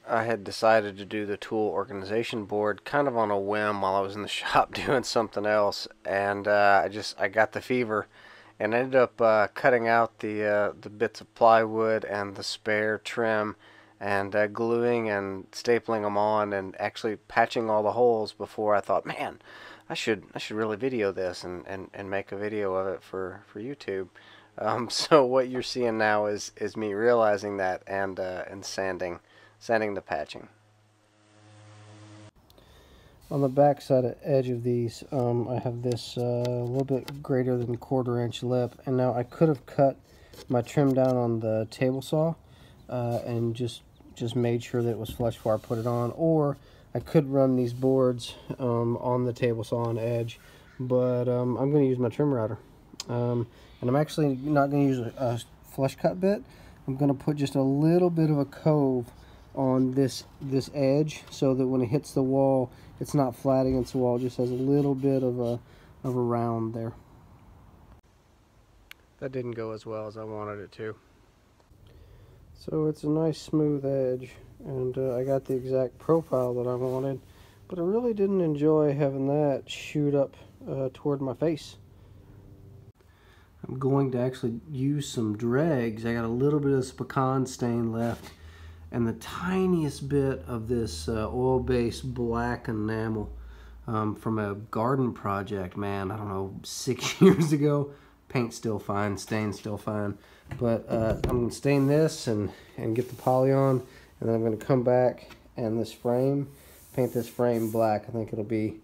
I had decided to do the tool organization board kind of on a whim while I was in the shop doing something else, and I got the fever, and ended up cutting out the bits of plywood and the spare trim, and gluing and stapling them on, and actually patching all the holes before I thought, man, I should really video this and make a video of it for YouTube. So what you're seeing now is me realizing that and sanding the patching. On the back side edge of these, I have this a little bit greater than 1/4 inch lip, and now I could have cut my trim down on the table saw and just made sure that it was flush before I put it on, or I could run these boards on the table saw on edge, but I'm going to use my trim router. And I'm actually not going to use a flush cut bit. I'm going to put just a little bit of a cove on this edge so that when it hits the wall, it's not flat against the wall. It just has a little bit of a round there. That didn't go as well as I wanted it to. So it's a nice smooth edge, and I got the exact profile that I wanted, but I really didn't enjoy having that shoot up toward my face. I'm going to actually use some dregs. I got a little bit of this pecan stain left and the tiniest bit of this oil-based black enamel from a garden project, man, I don't know, 6 years ago. Paint's still fine, stain's still fine. But I'm going to stain this and get the poly on, and then I'm going to come back and this frame, paint this frame black. I think it'll be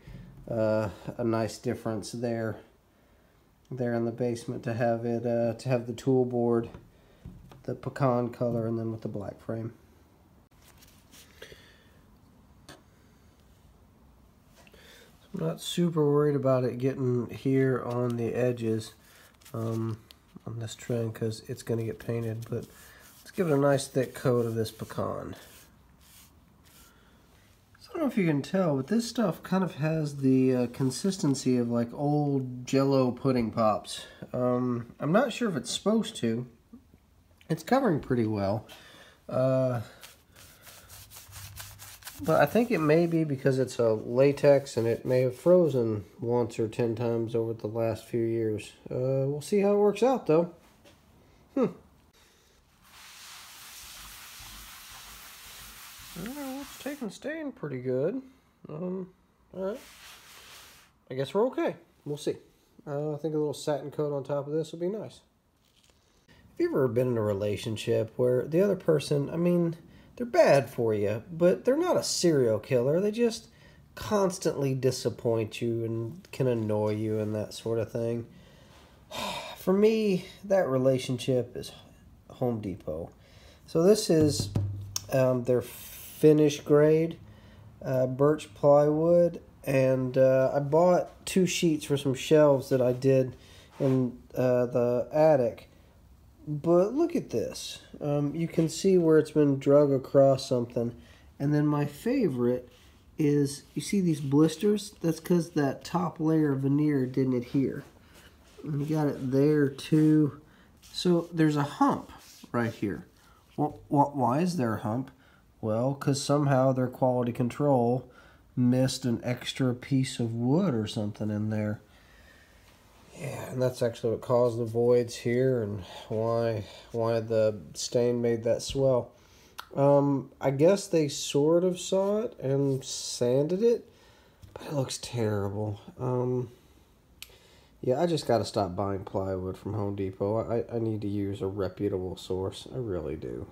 a nice difference there in the basement to have it to have the tool board, the pecan color, and then with the black frame. I'm not super worried about it getting here on the edges on this trim because it's going to get painted, but let's give it a nice thick coat of this pecan. I don't know if you can tell, but this stuff kind of has the consistency of like old Jell-O pudding pops. I'm not sure if it's supposed to. It's covering pretty well. But I think it may be because it's a latex and it may have frozen once or 10 times over the last few years. We'll see how it works out though. Well, it's taking stain pretty good. Alright. I guess we're okay. We'll see. I think a little satin coat on top of this will be nice. Have you ever been in a relationship where the other person, I mean, they're bad for you, but they're not a serial killer. They just constantly disappoint you and can annoy you and that sort of thing? For me, that relationship is Home Depot. So this is their finish grade birch plywood, and I bought 2 sheets for some shelves that I did in the attic. But look at this. You can see where it's been drug across something. And then my favorite is, you see these blisters? That's because that top layer of veneer didn't adhere. And you got it there too. So there's a hump right here. Well, why is there a hump? Well, because somehow their quality control missed an extra piece of wood or something in there. Yeah, and that's actually what caused the voids here and why the stain made that swell. I guess they sort of saw it and sanded it, but it looks terrible. Yeah, I just got to stop buying plywood from Home Depot. I need to use a reputable source. I really do.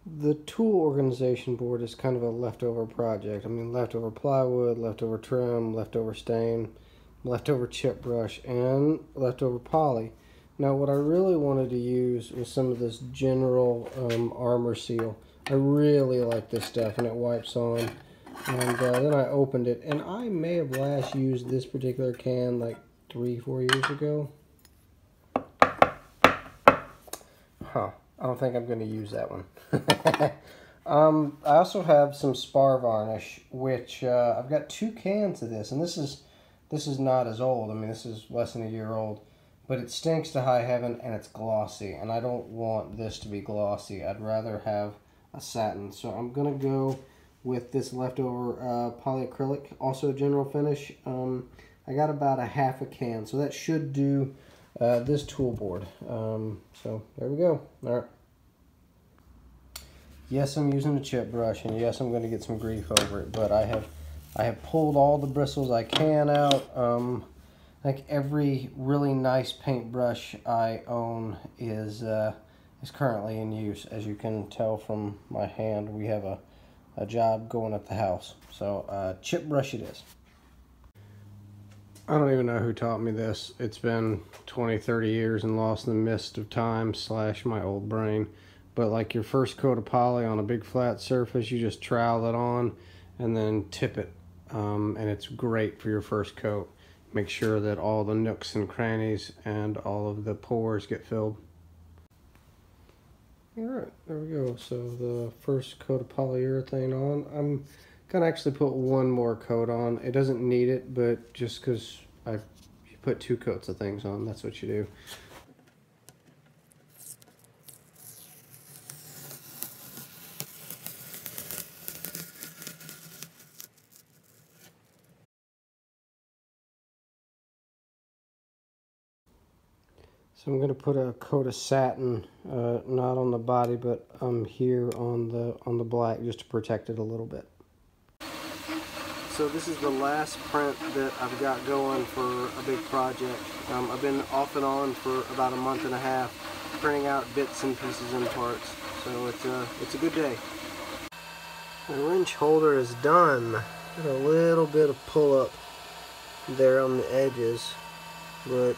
The tool organization board is kind of a leftover project. I mean, leftover plywood, leftover trim, leftover stain, leftover chip brush, and leftover poly. Now what I really wanted to use was some of this general armor seal. I really like this stuff, and it wipes on. And then I opened it, and I may have last used this particular can like 3-4 years ago. I don't think I'm going to use that one. I also have some spar varnish, which I've got 2 cans of this, and this is not as old. I mean, this is less than a year old, but it stinks to high heaven and it's glossy, and I don't want this to be glossy. I'd rather have a satin. So I'm gonna go with this leftover polyacrylic, also general finish. I got about a half a can, so that should do this tool board. So there we go. All right. Yes, I'm using a chip brush, and yes, I'm going to get some grief over it, but I have pulled all the bristles I can out. Like every really nice paintbrush I own is currently in use. As you can tell from my hand, we have a job going at the house. So chip brush it is. I don't even know who taught me this. It's been 20, 30 years and lost in the mist of time / my old brain. But like your first coat of poly on a big flat surface, you just trowel it on and then tip it. And it's great for your first coat. Make sure that all the nooks and crannies and all of the pores get filled. Alright, there we go. So the first coat of polyurethane on. I'm gonna actually put one more coat on. It doesn't need it, but just because you put 2 coats of things on, that's what you do. So I'm going to put a coat of satin, not on the body, but here on the black, just to protect it a little bit. So this is the last print that I've got going for a big project. I've been off and on for about a month and a half, printing out bits and pieces and parts. So it's a good day. The wrench holder is done. Got a little bit of pull up there on the edges, but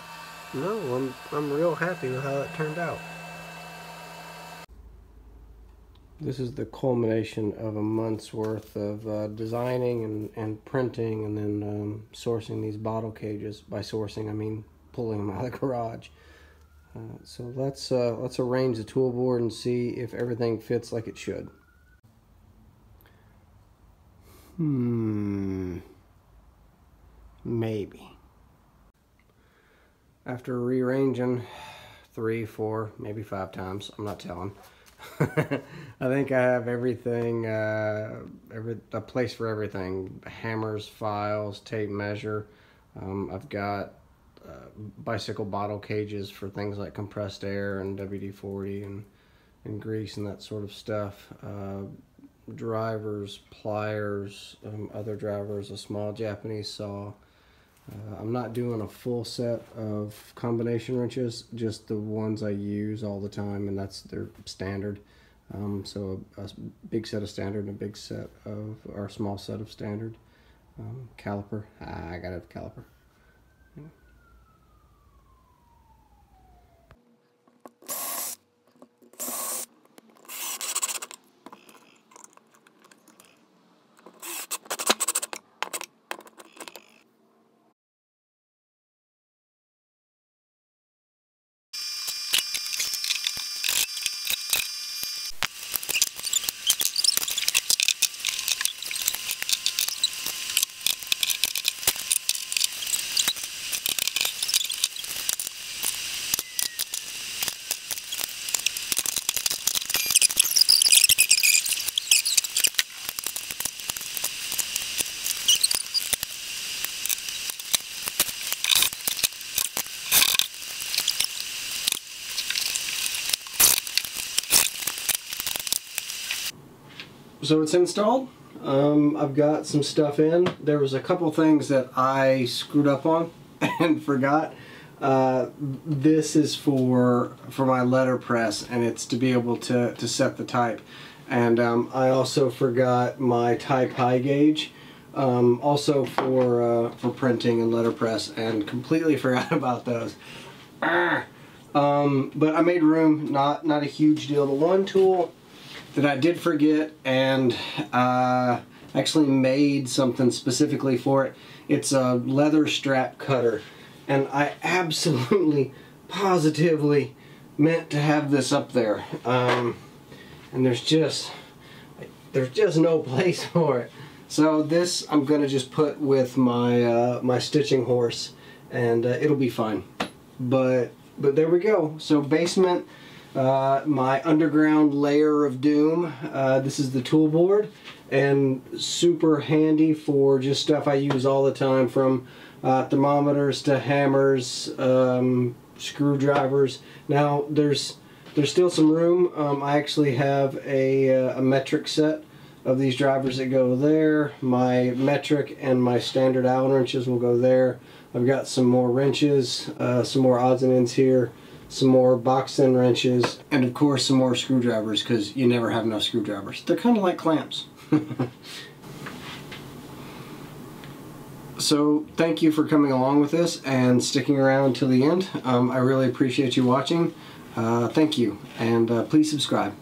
no, I'm real happy with how it turned out. This is the culmination of a month's worth of designing and printing, and then sourcing these bottle cages. By sourcing, I mean pulling them out of the garage. So let's arrange the tool board and see if everything fits like it should. Maybe. After rearranging 3, 4, maybe 5 times, I'm not telling. I think I have everything, a place for everything. Hammers, files, tape measure. I've got bicycle bottle cages for things like compressed air and WD-40 and grease and that sort of stuff. Drivers, pliers, other drivers, a small Japanese saw. I'm not doing a full set of combination wrenches, just the ones I use all the time, and they're standard. So a big set of standard and a big set of, or a small set of standard. Caliper, I gotta have a caliper. So it's installed. I've got some stuff in. There was a couple things that I screwed up on and forgot. This is for my letterpress, and it's to be able to set the type. And I also forgot my type high gauge, also for printing and letterpress, and completely forgot about those. But I made room. Not a huge deal. The one tool that I did forget, and actually made something specifically for it. It's a leather strap cutter, and I absolutely, positively meant to have this up there, and there's just no place for it. So this I'm gonna just put with my my stitching horse, and it'll be fine. But there we go. So basement. my underground layer of doom. This is the tool board, and super handy for just stuff I use all the time, from thermometers to hammers, screwdrivers. Now there's still some room. I actually have a metric set of these drivers that go there. My metric and my standard Allen wrenches will go there. I've got some more wrenches, some more odds and ends here, some more box end wrenches, and of course some more screwdrivers, because you never have enough screwdrivers. They're kind of like clamps. So thank you for coming along with this and sticking around till the end. I really appreciate you watching. Thank you, and please subscribe.